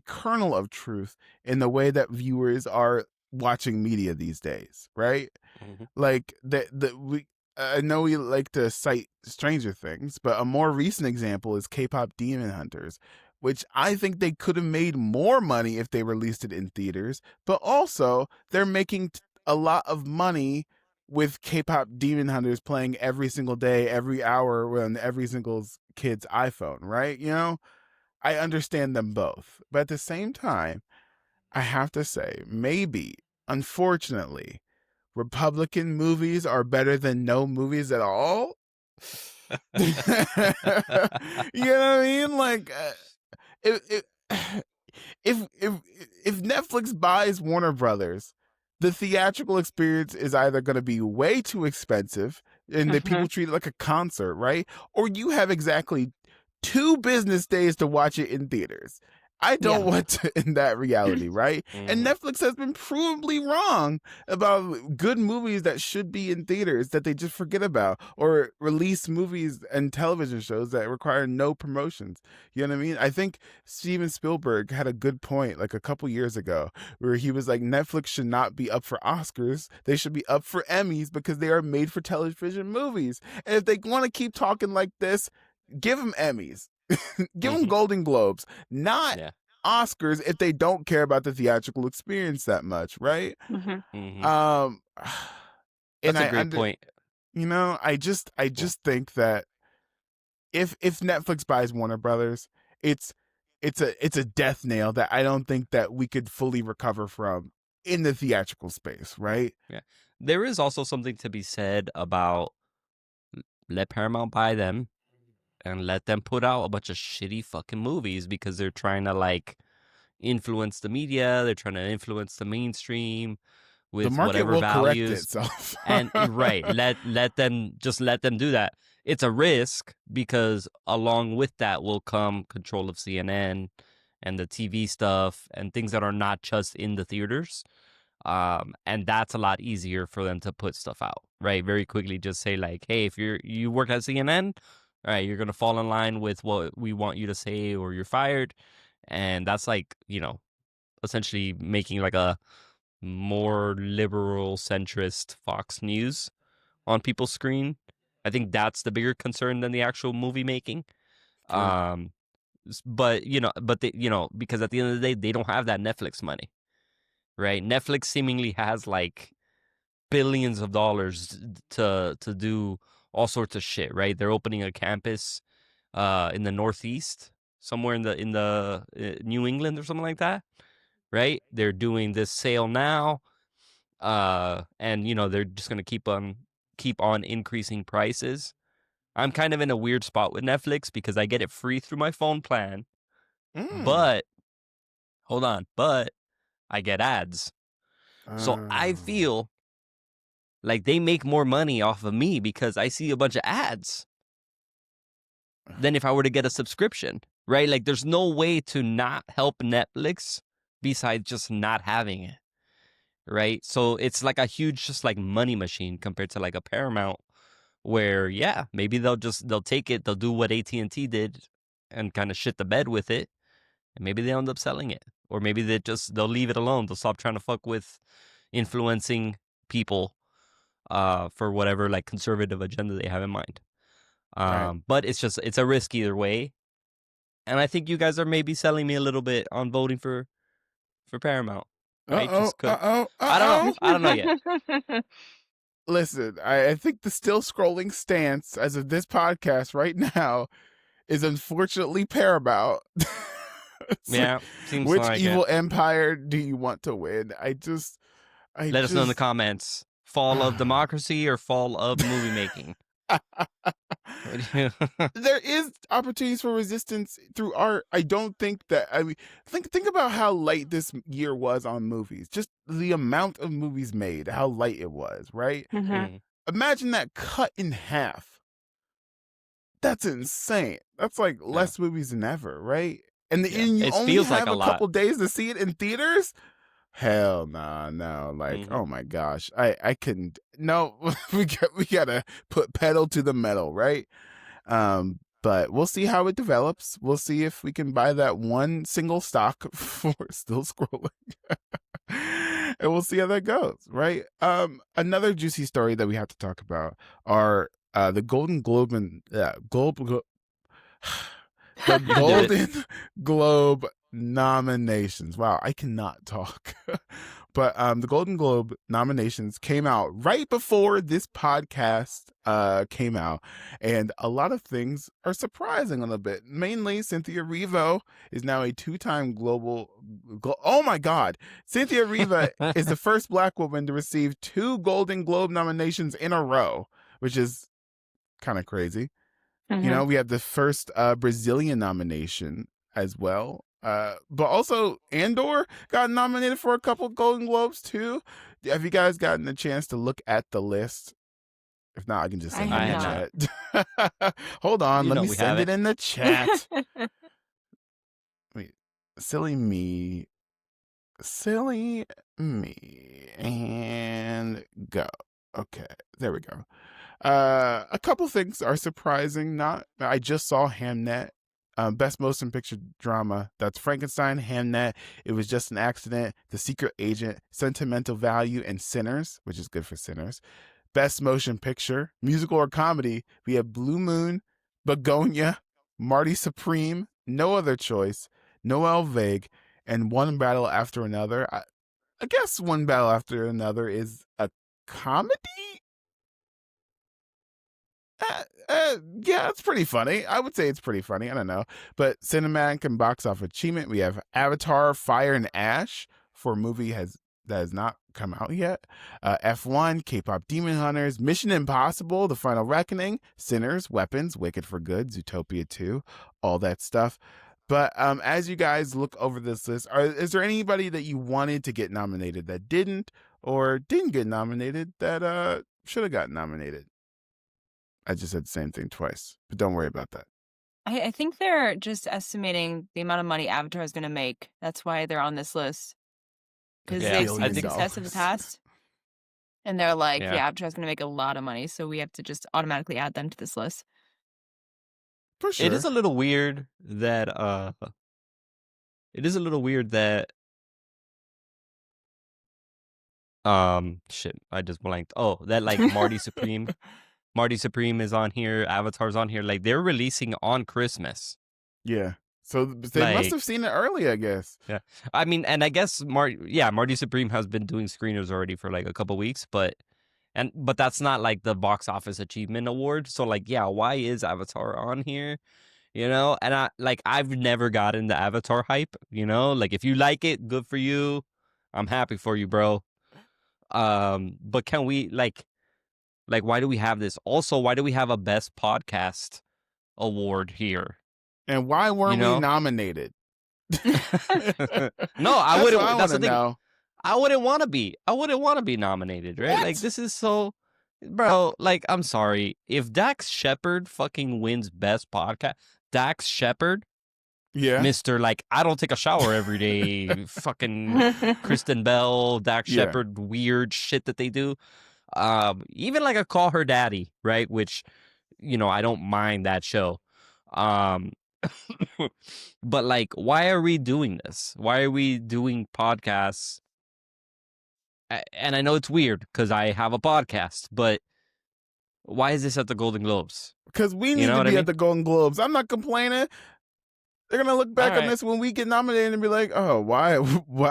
the way that viewers are watching media these days, right? Like I know we like to cite Stranger Things, but a more recent example is K-pop Demon Hunters, which I think they could have made more money if they released it in theaters, but also they're making a lot of money with K-pop Demon Hunters playing every single day, every hour on every single kid's iPhone, right? You know, I understand them both. But at the same time, I have to say, maybe, unfortunately, Republican movies are better than no movies at all. You know what I mean? Like, if if Netflix buys Warner Brothers, the theatrical experience is either going to be way too expensive and that people treat it like a concert, right? Or you have exactly 2 business days to watch it in theaters. I don't want to in that reality, right? And Netflix has been provably wrong about good movies that should be in theaters that they just forget about, or release movies and television shows that require no promotions. You know what I mean? I think Steven Spielberg had a good point like a couple years ago where he was like, Netflix should not be up for Oscars. They should be up for Emmys because they are made for television movies. And if they want to keep talking like this, give them Emmys. Give them Golden Globes, not Oscars if they don't care about the theatrical experience that much, right? That's a great point. You know, I just think that if Netflix buys Warner Brothers, it's a death nail that I don't think that we could fully recover from in the theatrical space, right? Yeah. There is also something to be said about let Paramount buy them and let them put out a bunch of shitty fucking movies because they're trying to like influence the media. They're trying to influence the mainstream with the market whatever will values. Correct itself. And right, let them do that. It's a risk because along with that will come control of CNN and the TV stuff and things that are not just in the theaters. And that's a lot easier for them to put stuff out, right? Very quickly, just say like, hey, if you work at CNN, all right, you're going to fall in line with what we want you to say or you're fired. And that's like, you know, essentially making like a more liberal centrist Fox News on people's screen. I think that's the bigger concern than the actual movie making. True. But because at the end of the day, they don't have that Netflix money, right? Netflix seemingly has like billions of dollars to do all sorts of shit, right? They're opening a campus in the Northeast, somewhere in the New England or something like that, right? They're doing this sale now, and you know they're just gonna keep on increasing prices. I'm kind of in a weird spot with Netflix because I get it free through my phone plan, but I get ads. So I feel like they make more money off of me because I see a bunch of ads than if I were to get a subscription, right? Like there's no way to not help Netflix besides just not having it, right? So it's like a huge just like money machine compared to like a Paramount where, yeah, maybe they'll take it, they'll do what AT&T did and kind of shit the bed with it, and maybe they end up selling it. Or maybe they'll leave it alone. They'll stop trying to fuck with influencing people for whatever like conservative agenda they have in mind. Right. But it's a risk either way. And I think you guys are maybe selling me a little bit on voting for Paramount. Right? I don't know yet. Listen, I think the still scrolling stance as of this podcast right now is unfortunately Paramount. Yeah, seems which like evil it. empire do you want to win? Let us know in the comments. Fall of democracy or fall of movie making? There is opportunities for resistance through art. I don't think that. I mean, think about how light this year was on movies. Just the amount of movies made, how light it was. Right? Mm. Imagine that cut in half. That's insane. That's like less movies than ever, right? And you It only feels like have a a lot. couple days to see it in theaters. Hell no. Like, oh my gosh. I couldn't. No, we gotta put pedal to the metal, right? But we'll see how it develops. We'll see if we can buy that one single stock for Still Scrolling. And we'll see how that goes, right? Another juicy story that we have to talk about are the Golden Globe and the Golden Globe nominations. Wow, I cannot talk. But the Golden Globe nominations came out right before this podcast came out, and a lot of things are surprising a little bit. Mainly, Cynthia Erivo is now a two-time oh my God! Cynthia Erivo is the first Black woman to receive 2 Golden Globe nominations in a row, which is kind of crazy. You know, we have the first Brazilian nomination as well. But also Andor got nominated for a couple Golden Globes too. Have you guys gotten a chance to look at the list? If not, I can just send it in the chat. Hold on, let me send it in the chat. Wait, silly me, and go. Okay, there we go. A couple things are surprising. I just saw Hamnet, best motion picture drama. That's Frankenstein, Hamnet, It Was Just an Accident, The Secret Agent, Sentimental Value, and Sinners, which is good for Sinners. Best motion picture, musical or comedy. We have Blue Moon, Begonia, Marty Supreme, No Other Choice, Noel Vague, and One Battle After Another. I guess One Battle After Another is a comedy. Yeah, it's pretty funny. I would say it's pretty funny. I don't know. But cinematic and box office achievement, we have Avatar, Fire and Ash for a movie that has not come out yet. F1, K-pop Demon Hunters, Mission Impossible, The Final Reckoning, Sinners, Weapons, Wicked for Good, Zootopia 2, all that stuff. But as you guys look over this list, is there anybody that you wanted to get nominated that didn't, or didn't get nominated that should have gotten nominated? I just said the same thing twice, but don't worry about that. I think they're just estimating the amount of money Avatar is going to make. That's why they're on this list. Because they've seen the success in the past. And they're like, yeah, Avatar is going to make a lot of money. So we have to just automatically add them to this list. For sure. It is a little weird that shit, I just blanked. Oh, that like Marty Supreme is on here, Avatar's on here. Like they're releasing on Christmas. Yeah. So they must have seen it early, I guess. Yeah. I mean, and I guess Marty Supreme has been doing screeners already for like a couple weeks, but that's not like the box office achievement award. So like, yeah, why is Avatar on here? You know, and I've never gotten the Avatar hype, you know? Like if you like it, good for you. I'm happy for you, bro. But can we like why do we have this? Also, why do we have a best podcast award here? And why weren't we nominated? No, I wouldn't. That's the thing. Know. I wouldn't want to be. I wouldn't want to be nominated, right? What? Like this is so, bro. Like I'm sorry, if Dax Shepard fucking wins best podcast, Dax Shepard, yeah, Mr. Like I don't take a shower every day. Fucking Kristen Bell, Dax Shepard, weird shit that they do. Even like a Call Her Daddy, right? Which, you know, I don't mind that show. But like, why are we doing this? Why are we doing podcasts? And I know it's weird because I have a podcast, but why is this at the Golden Globes? Because we need to be at the Golden Globes. I'm not complaining. They're gonna look back on this when we get nominated and be like, "Oh, why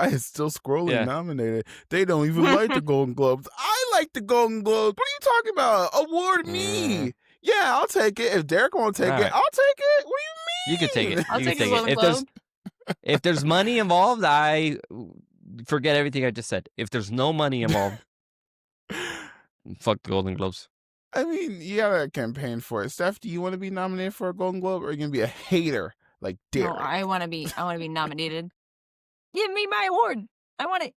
is Still Scrolling nominated? They don't even like the Golden Globes. I like the Golden Globes. What are you talking about? Award me? Yeah, I'll take it. If Derek won't take it, I'll take it. What do you mean? You could take it. I'll take the Golden Globe. If there's money involved, I forget everything I just said. If there's no money involved, fuck the Golden Globes. I mean, you gotta campaign for it. Steph, do you want to be nominated for a Golden Globe, or are you gonna be a hater like Derek? No, I want to be nominated. Give me my award. I want it.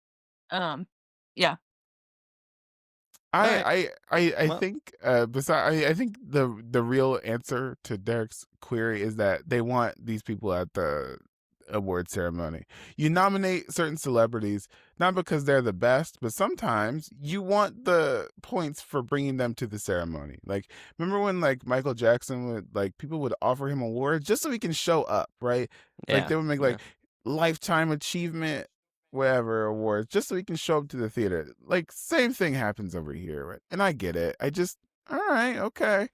Yeah. I Well- think I think the real answer to Derek's query is that they want these people at the award ceremony. You nominate certain celebrities not because they're the best, but sometimes you want the points for bringing them to the ceremony. Like, remember when like Michael Jackson would like people would offer him awards just so he can show up, right? Like they would make like lifetime achievement whatever awards just so he can show up to the theater. Like same thing happens over here, right? And I get it. I just all right, okay.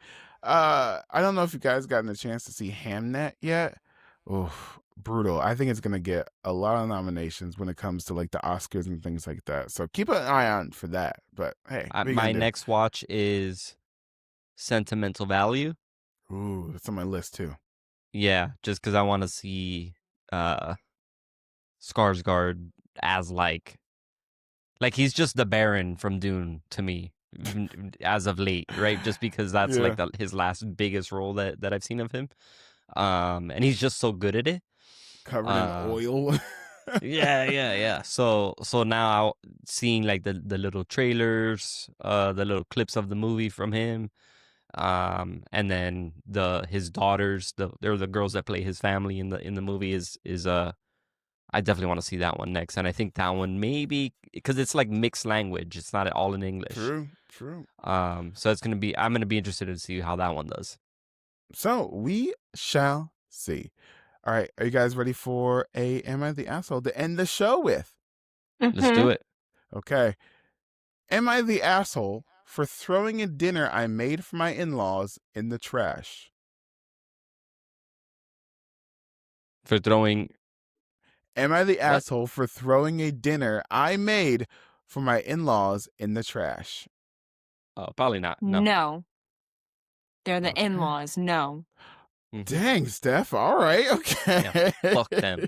I don't know if you guys gotten a chance to see Hamnet yet. Oof, brutal. I think it's gonna get a lot of nominations when it comes to like the Oscars and things like that. So keep an eye on for that. But hey, what you my gonna do? next watch is Sentimental Value. Ooh, that's on my list too. Yeah, just because I want to see Skarsgård as like he's just the Baron from Dune to me as of late, right? Just because that's like his last biggest role that I've seen of him. And he's just so good at it. Covered in oil. Yeah. So now seeing like the little trailers, the little clips of the movie from him, and then his daughters, they're the girls that play his family in the movie is I definitely want to see that one next. And I think that one maybe because it's like mixed language, it's not all in English. True. So I'm gonna be interested to see how that one does. So we shall see. All right, are you guys ready for a Am I the Asshole to end the show with? Let's do it. Okay. Am I the asshole for throwing a dinner I made for my in-laws in the trash? For throwing. Am I the asshole for throwing a dinner I made for my in-laws in the trash? Oh, probably not. No. They're the in-laws. No. Dang, Steph. All right. Okay. Yeah, fuck them.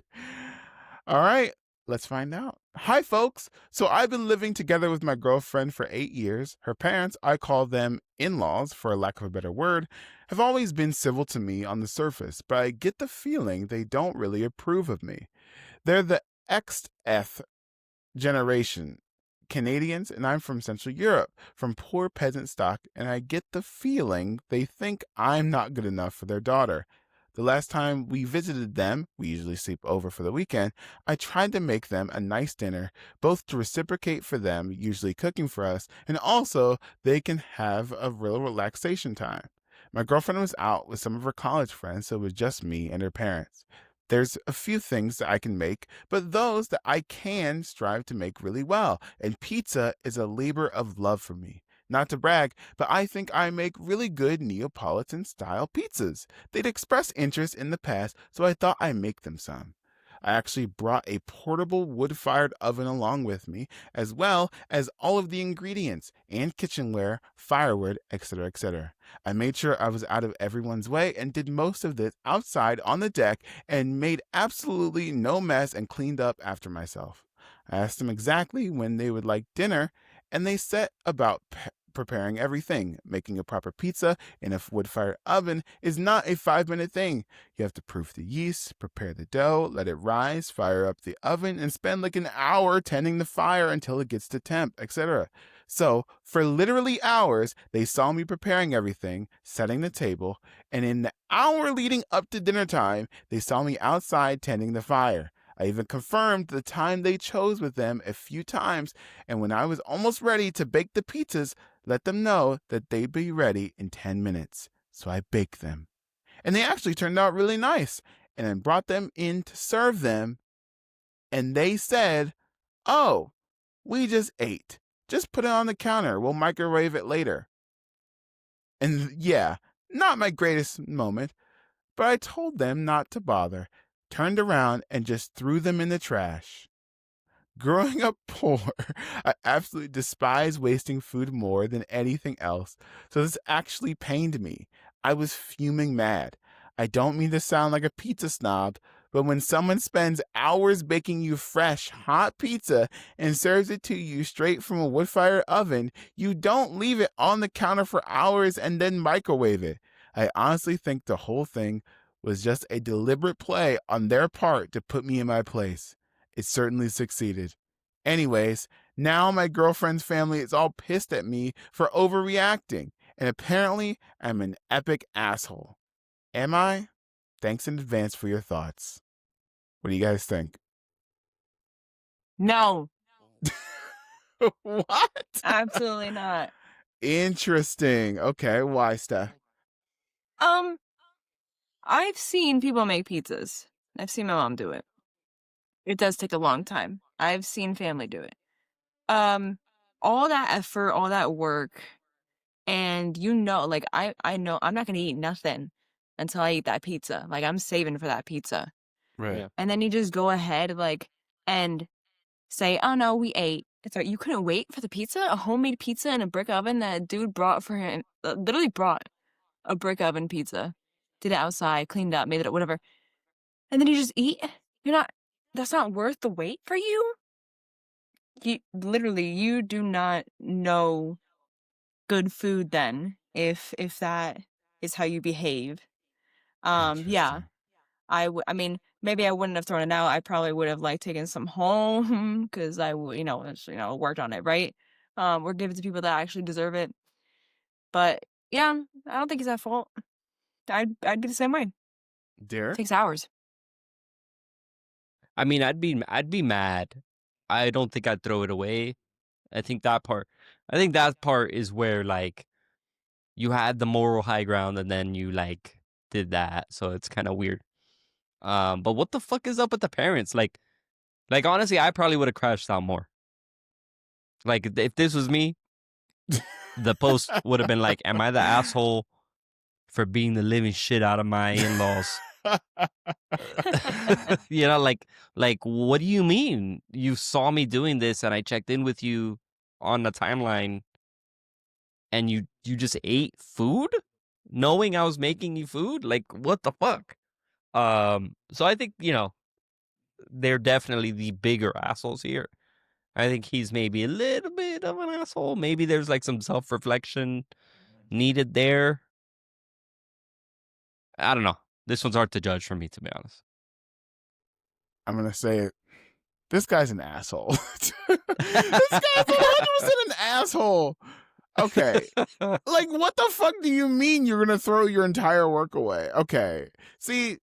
All right. Let's find out. Hi, folks. So I've been living together with my girlfriend for 8 years. Her parents, I call them in-laws for lack of a better word, have always been civil to me on the surface, but I get the feeling they don't really approve of me. They're the XF generation, Canadians, and I'm from Central Europe, from poor peasant stock, and I get the feeling they think I'm not good enough for their daughter. The last time we visited them, we usually sleep over for the weekend, I tried to make them a nice dinner, both to reciprocate for them, usually cooking for us, and also they can have a real relaxation time. My girlfriend was out with some of her college friends, so it was just me and her parents. There's a few things that I can make, but those that I can strive to make really well, and pizza is a labor of love for me. Not to brag, but I think I make really good Neapolitan-style pizzas. They'd expressed interest in the past, so I thought I'd make them some. I actually brought a portable wood-fired oven along with me, as well as all of the ingredients and kitchenware, firewood, etc., etc. I made sure I was out of everyone's way and did most of this outside on the deck and made absolutely no mess and cleaned up after myself. I asked them exactly when they would like dinner, and they set about preparing everything. Making a proper pizza in a wood-fired oven is not a 5-minute thing. You have to proof the yeast, prepare the dough, let it rise, fire up the oven, and spend like an hour tending the fire until it gets to temp, etc. So, for literally hours, they saw me preparing everything, setting the table, and in the hour leading up to dinner time, they saw me outside tending the fire. I even confirmed the time they chose with them a few times, and when I was almost ready to bake the pizzas, let them know that they'd be ready in 10 minutes. So I baked them. And they actually turned out really nice, and I brought them in to serve them, and they said, "Oh, we just ate. Just put it on the counter. We'll microwave it later." And yeah, not my greatest moment, but I told them not to bother, turned around, and just threw them in the trash. Growing up poor, I absolutely despise wasting food more than anything else, so this actually pained me. I was fuming mad. I don't mean to sound like a pizza snob, But when someone spends hours baking you fresh, hot pizza and serves it to you straight from a wood-fired oven, you don't leave it on the counter for hours and then microwave it. I honestly think the whole thing was just a deliberate play on their part to put me in my place. It certainly succeeded. Anyways, now my girlfriend's family is all pissed at me for overreacting, and apparently I'm an epic asshole. Am I? Thanks in advance for your thoughts. What do you guys think? No, What? absolutely not. Interesting. Okay, why, Steph? I've seen people make pizzas. I've seen my mom do it. It does take a long time. I've seen family do it. All that effort, all that work, and like I know I'm not gonna eat nothing until I eat that pizza. Like I'm saving for that pizza. Right. Yeah. And then you just go ahead and say, "Oh no, we ate." It's like you couldn't wait for the pizza, a homemade pizza in a brick oven that dude brought for him. Literally brought a brick oven pizza, did it outside, cleaned up, made it whatever, and then you just eat. That's not worth the wait for you. You do not know good food then if that is how you behave. Yeah, Interesting. I mean, maybe I wouldn't have thrown it out. I probably would have like taken some home because worked on it, right? Or give it to people that actually deserve it. But yeah, I don't think it's at fault. I'd be the same way. Derek? Takes hours. I mean, I'd be mad. I don't think I'd throw it away. I think that part is where like you had the moral high ground and then you like did that. So it's kind of weird. But what the fuck is up with the parents? Like honestly, I probably would have crashed out more. Like if this was me, the post would have been like, "Am I the asshole for beating the living shit out of my in-laws?" Like what do you mean? You saw me doing this and I checked in with you on the timeline and you just ate food knowing I was making you food? Like what the fuck? So I think, they're definitely the bigger assholes here. I think he's maybe a little bit of an asshole. Maybe there's like some self-reflection needed there. I don't know. This one's hard to judge for me, to be honest. I'm going to say it. This guy's an asshole. This guy's 100% an asshole. Okay. Like, what the fuck do you mean you're going to throw your entire work away? Okay. See,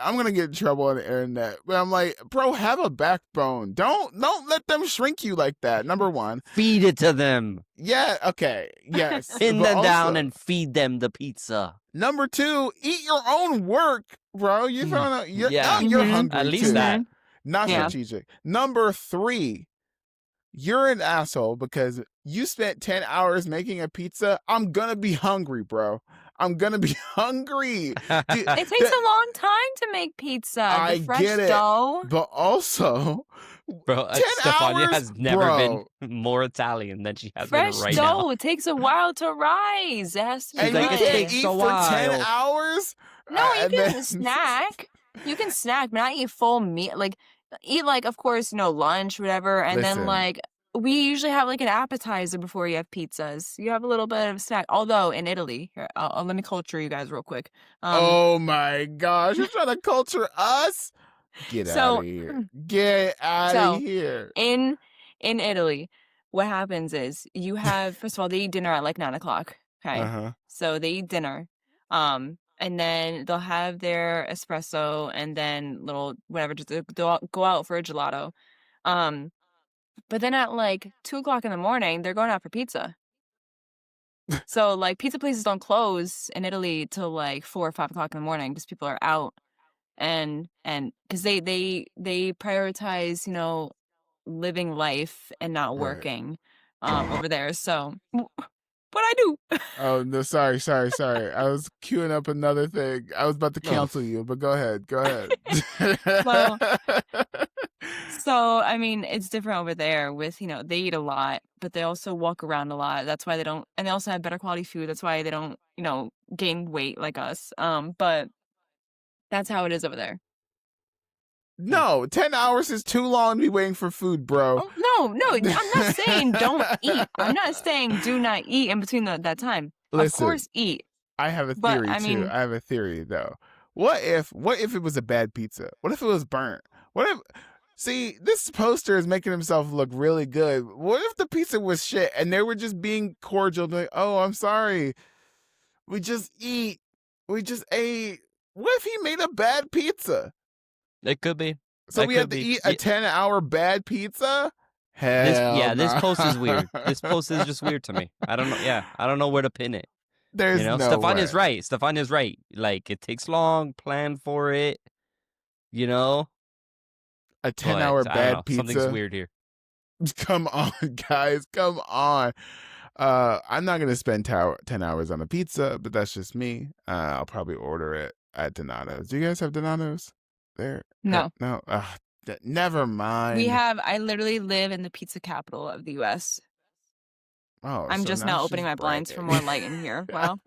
I'm going to get in trouble on the internet. But I'm like, bro, have a backbone. Don't let them shrink you like that. Number one. Feed it to them. Yeah, okay. Yes. Pin But them down also, and feed them the pizza. number two, eat your own work, bro. You're throwing out, you're Mhm. hungry At least too. that. Not Yeah. strategic. Number three, you're an asshole because you spent 10 hours making a pizza. I'm gonna be hungry, bro. I'm gonna be hungry. Dude, It takes a long time to make pizza. I The fresh get it. dough. But also, Bro, 10 Stefania hours, has never bro. been more Italian than she has Fresh been right dough. now. It takes a while to rise. It has to be And like, you it good. can't takes eat a for 10 while. hours? No, you And can then- snack. You can snack, but not eat full meal. Like eat of course, lunch, whatever, and Listen. then we usually have an appetizer before you have pizzas. You have a little bit of snack. Although in Italy, here, let me culture you guys real quick. Oh my gosh, you're trying to culture us? Get So- out of here. Get out So, of here. in Italy, what happens is you have first of all they eat dinner at 9:00. Okay, Uh-huh. so they eat dinner, and then they'll have their espresso and then little whatever, just to go out for a gelato, but then at 2:00 in the morning they're going out for pizza. So pizza places don't close in Italy till 4 or 5 o'clock in the morning because people are out and because they prioritize living life and not Right. working over there. So what I do? Oh, no, sorry. I was queuing up another thing. I was about to Oh. cancel you, but go ahead. Well, So I mean, it's different over there. With they eat a lot, but they also walk around a lot. That's why they don't, and they also have better quality food. That's why they don't gain weight like us. But that's how it is over there. No, 10 hours is too long to be waiting for food, bro. Oh, no, I'm not saying don't eat. I'm not saying do not eat in between that time. Listen, of course, eat. I have a But, theory I too. mean- I have a theory though. What if it was a bad pizza? What if it was burnt? What if See, this poster is making himself look really good. What if the pizza was shit and they were just being cordial, like, "Oh, I'm sorry. We just ate. What if he made a bad pizza? It could be. So That we could have to be. eat a 10-hour bad pizza? This Hell post is no. weird. This post is just weird to me. I don't know. Yeah, I don't know where to pin it. There's You know, no Stefania's way. right. Stefania's right. Like, it takes long, plan for it. You know, A 10-hour but, I don't know, bad something's pizza? weird here. Come on, guys. Come on. I'm not going to spend 10 hours on a pizza, but that's just me. I'll probably order it at Donato's. Do you guys have Donato's there? No. No. Never mind. I literally live in the pizza capital of the U.S. Oh, I'm so just now opening she's my blinds for bragging. more light in here. Wow.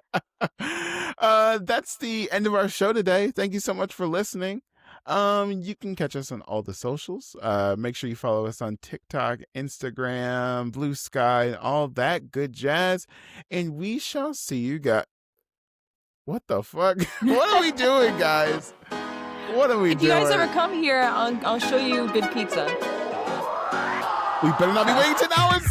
That's the end of our show today. Thank you so much for listening. You can catch us on all the socials. Make sure you follow us on TikTok, Instagram, Blue Sky, and all that good jazz. And we shall see you guys. What the fuck? What are we doing, guys? What are we If doing? you guys ever come here, I'll show you good pizza. We better not be waiting 10 hours.